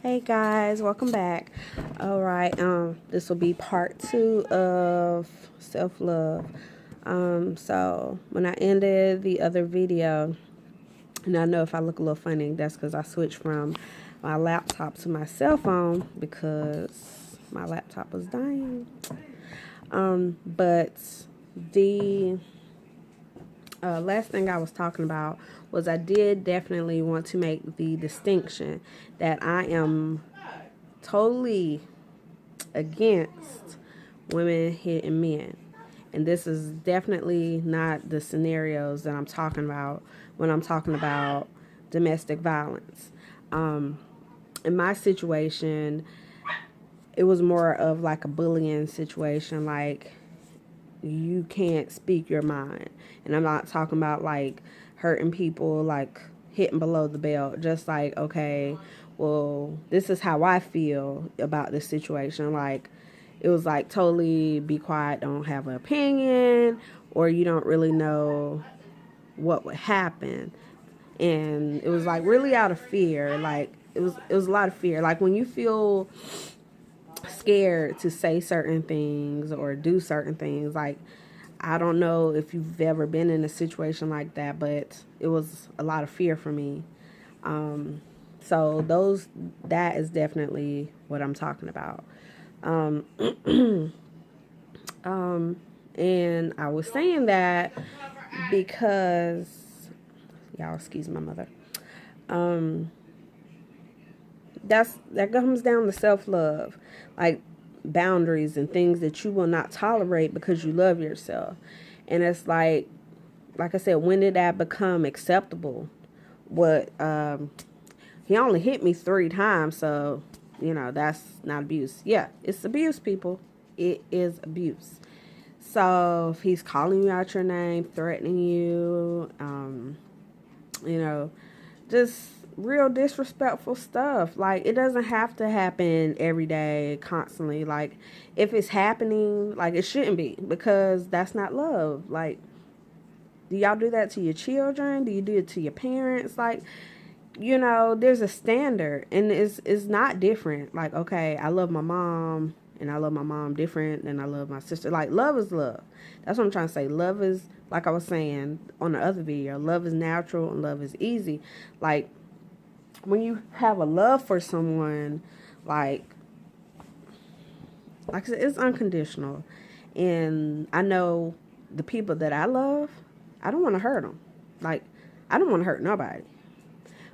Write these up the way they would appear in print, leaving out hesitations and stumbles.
Hey guys, welcome back. All right, this will be part 2 of self-love. So when I ended the other video, and I know if I look a little funny, that's because I switched from my laptop to my cell phone because my laptop was dying. But the last thing I was talking about was I did definitely want to make the distinction that I am totally against women hitting men. And this is definitely not the scenarios that I'm talking about when I'm talking about domestic violence. In my situation, it was more of like a bullying situation, like you can't speak your mind. And I'm not talking about like hurting people, like hitting below the belt, just like, okay, well, this is how I feel about this situation. Like, it was like totally be quiet, don't have an opinion, or you don't really know what would happen. And it was like really out of fear. Like, it was a lot of fear. Like when you feel scared to say certain things or do certain things, like I don't know if you've ever been in a situation like that, but it was a lot of fear for me. So that is definitely what I'm talking about. Um, and I was saying that because y'all excuse my mother. Um, that comes down to self-love, like boundaries and things that you will not tolerate because you love yourself. And it's like I said, when did that become acceptable? What he only hit me 3 times, so that's not abuse. Yeah, it's abuse, people. It is abuse. So if he's calling you out your name, threatening you, you know, just real disrespectful stuff. Like, it doesn't have to happen every day, constantly. Like, if it's happening, like, it shouldn't be, because that's not love. Like, do y'all do that to your children? Do you do it to your parents? Like, there's a standard, and it's not different. Like, okay, I love my mom, and I love my mom different than I love my sister. Like, love is love. That's what I'm trying to say. Love is, like I was saying on the other video, love is natural and love is easy. Like, when you have a love for someone, like I said, it's unconditional. And I know the people that I love, I don't want to hurt them. Like, I don't want to hurt nobody.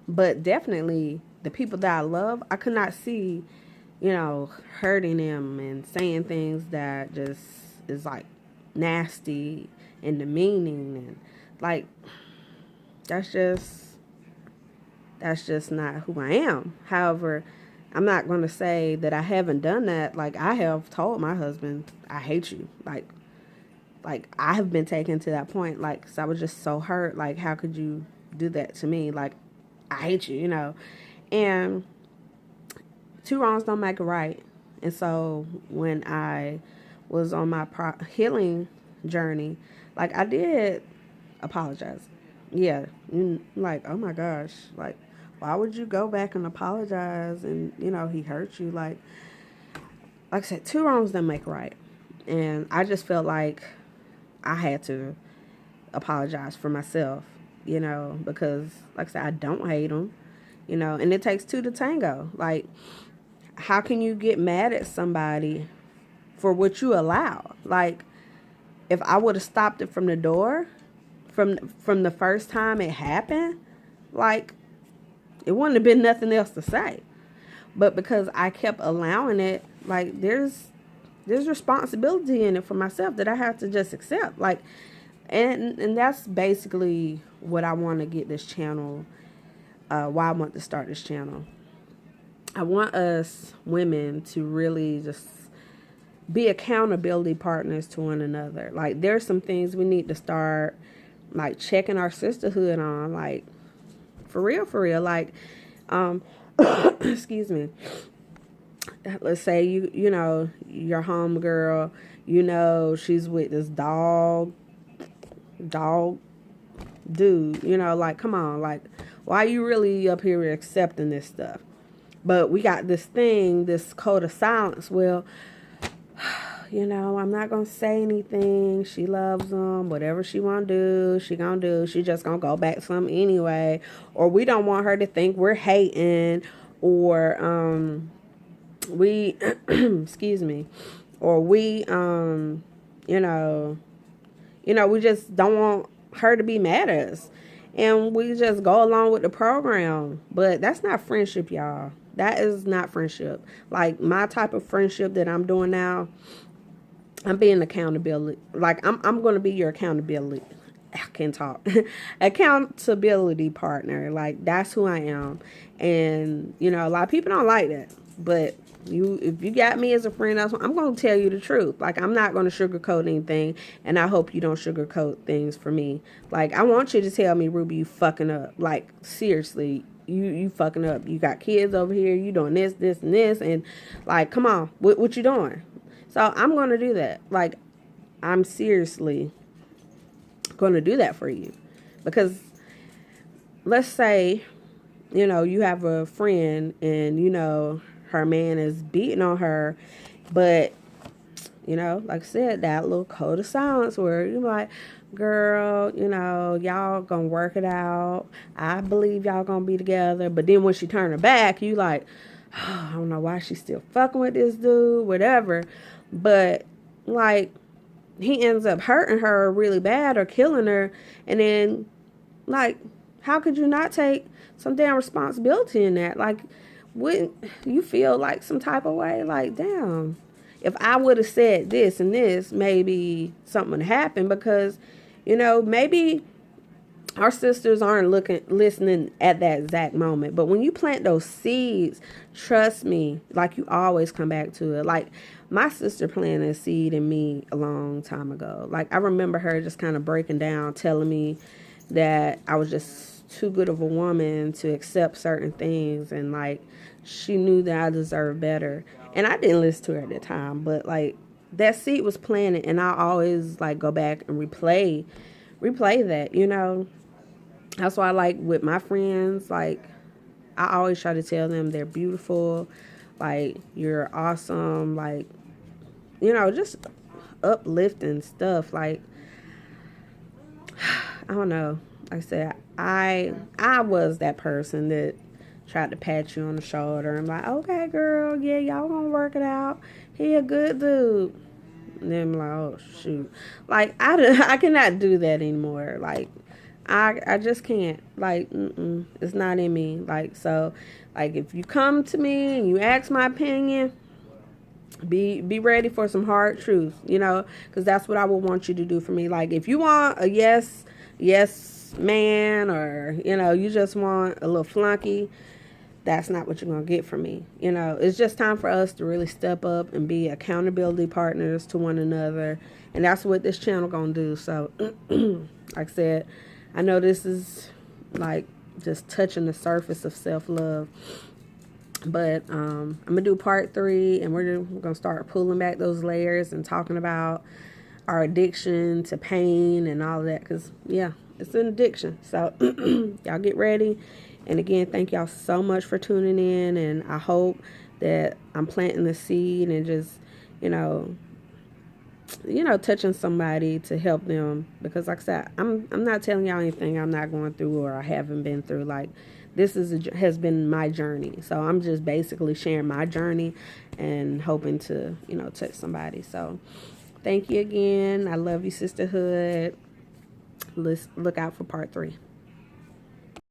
But definitely the people that I love, I could not see, hurting them and saying things that just is like nasty and demeaning, and like that's just not who I am. However, I'm not going to say that I haven't done that. Like, I have told my husband, I hate you. Like I have been taken to that point. Like, 'cause I was just so hurt. Like, how could you do that to me? Like, I hate you. And two wrongs don't make a right. And so when I was on my healing journey, like, I did apologize. Yeah, like, oh my gosh, like, why would you go back and apologize? And he hurt you. Like I said, two wrongs don't make right. And I just felt like I had to apologize for myself, because like I said, I don't hate him, and it takes two to tango. Like, how can you get mad at somebody for what you allow? Like, if I would have stopped it from the door, from the first time it happened, like, it wouldn't have been nothing else to say. But because I kept allowing it, like, there's responsibility in it for myself that I have to just accept. Like, and that's basically what I want to get this channel, why I want to start this channel. I want us women to really just be accountability partners to one another. Like, there's some things we need to start, like, checking our sisterhood on, like, for real. Like, excuse me. Let's say your home girl, she's with this dog dude, like, come on, like, why are you really up here accepting this stuff? But we got this thing, this code of silence. Well, I'm not going to say anything. She loves him. Whatever she want to do, she going to do. She just going to go back to him anyway. Or we don't want her to think we're hating. Or we, excuse me. Or we, we just don't want her to be mad at us. And we just go along with the program. But that's not friendship, y'all. That is not friendship. Like, my type of friendship that I'm doing now, I'm being accountability. Like, I'm going to be your accountability. I can talk. Accountability partner. Like, that's who I am. And, a lot of people don't like that. But if you got me as a friend, I'm going to tell you the truth. Like, I'm not going to sugarcoat anything. And I hope you don't sugarcoat things for me. Like, I want you to tell me, Ruby, you fucking up. Like, seriously. You fucking up. You got kids over here. You doing this, and this. And, like, come on. What you doing? So, I'm going to do that. Like, I'm seriously going to do that for you. Because, let's say, you have a friend and, her man is beating on her. But, like I said, that little code of silence where you're like, girl, y'all gonna work it out. I believe y'all gonna be together. But then when she turned her back, you like, oh, I don't know why she's still fucking with this dude, whatever. But, like, he ends up hurting her really bad or killing her. And then, like, how could you not take some damn responsibility in that? Like, wouldn't you feel like some type of way? Like, damn, if I would have said this and this, maybe something would happen. Because, maybe our sisters aren't listening at that exact moment. But when you plant those seeds, trust me, like, you always come back to it. Like, my sister planted a seed in me a long time ago. Like, I remember her just kind of breaking down, telling me that I was just too good of a woman to accept certain things. And, like, she knew that I deserved better. And I didn't listen to her at the time. But, like, that seed was planted. And I always, like, go back and replay that, That's why, like, with my friends, like, I always try to tell them they're beautiful, like, you're awesome, like, just uplifting stuff. Like, I don't know. Like I said, I was that person that tried to pat you on the shoulder and like, okay, girl, yeah, y'all gonna work it out. He a good dude. And then I'm like, oh, shoot. Like, I cannot do that anymore. Like, I just can't. Like, it's not in me. Like, so, like, if you come to me and you ask my opinion, be ready for some hard truth, because that's what I would want you to do for me. Like, if you want a yes man, or, you just want a little flunky, that's not what you're going to get from me. It's just time for us to really step up and be accountability partners to one another. And that's what this channel going to do. So, like I said, I know this is like just touching the surface of self-love. But I'm going to do part 3, and we're going to start pulling back those layers and talking about our addiction to pain and all of that. Because, yeah, it's an addiction. So, y'all get ready. And again, thank y'all so much for tuning in. And I hope that I'm planting the seed and just, touching somebody to help them. Because like I said, I'm not telling y'all anything I'm not going through or I haven't been through. Like, this has been my journey. So I'm just basically sharing my journey and hoping to, touch somebody. So thank you again. I love you, sisterhood. Let's look out for part 3.